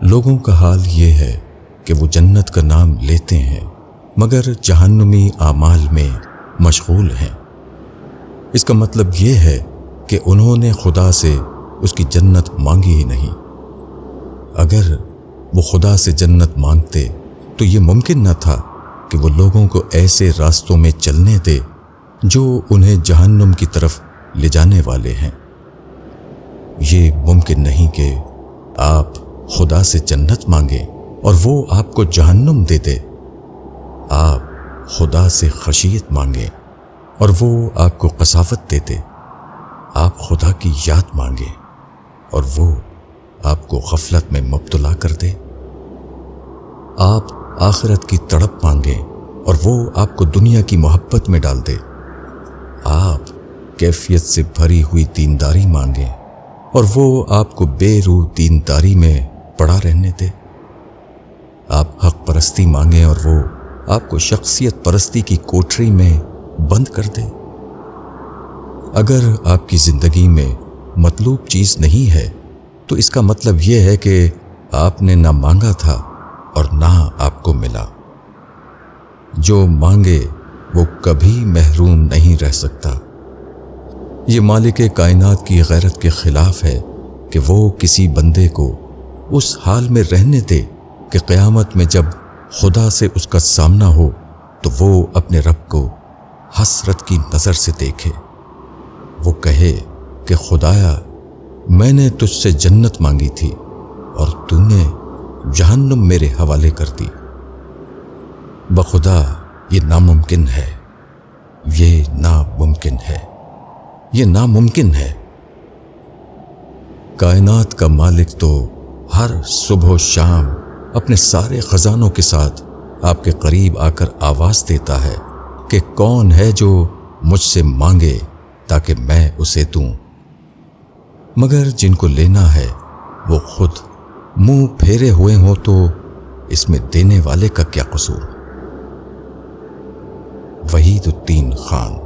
لوگوں کا حال یہ ہے کہ وہ جنت کا نام لیتے ہیں مگر جہنمی اعمال میں مشغول ہیں۔ اس کا مطلب یہ ہے کہ انہوں نے خدا سے اس کی جنت مانگی ہی نہیں۔ اگر وہ خدا سے جنت مانگتے تو یہ ممکن نہ تھا کہ وہ لوگوں کو ایسے راستوں میں چلنے دے جو انہیں جہنم کی طرف لے جانے والے ہیں۔ یہ ممکن نہیں کہ آپ خدا سے جنت مانگیں اور وہ آپ کو جہنم دے دے۔ آپ خدا سے خشیت مانگیں اور وہ آپ کو قساوت دے دے۔ آپ خدا کی یاد مانگیں اور وہ آپ کو غفلت میں مبتلا کر دے۔ آپ آخرت کی تڑپ مانگیں اور وہ آپ کو دنیا کی محبت میں ڈال دے۔ آپ کیفیت سے بھری ہوئی دینداری مانگیں اور وہ آپ کو بے روح دینداری میں پڑا رہنے دے۔ آپ حق پرستی مانگیں اور وہ آپ کو شخصیت پرستی کی کوٹری میں بند کر دے۔ اگر آپ کی زندگی میں مطلوب چیز نہیں ہے تو اس کا مطلب یہ ہے کہ آپ نے نہ مانگا تھا اور نہ آپ کو ملا۔ جو مانگے وہ کبھی محروم نہیں رہ سکتا۔ یہ مالک کائنات کی غیرت کے خلاف ہے کہ وہ کسی بندے کو اس حال میں رہنے دے کہ قیامت میں جب خدا سے اس کا سامنا ہو تو وہ اپنے رب کو حسرت کی نظر سے دیکھے۔ وہ کہے کہ خدایا، میں نے تجھ سے جنت مانگی تھی اور تو نے جہنم میرے حوالے کر دی۔ بخدا یہ ناممکن ہے، یہ ناممکن ہے، یہ ناممکن ہے۔ کائنات کا مالک تو ہر صبح و شام اپنے سارے خزانوں کے ساتھ آپ کے قریب آ کر آواز دیتا ہے کہ کون ہے جو مجھ سے مانگے تاکہ میں اسے دوں، مگر جن کو لینا ہے وہ خود منہ پھیرے ہوئے ہوں تو اس میں دینے والے کا کیا قصور؟ وحید الدین خان۔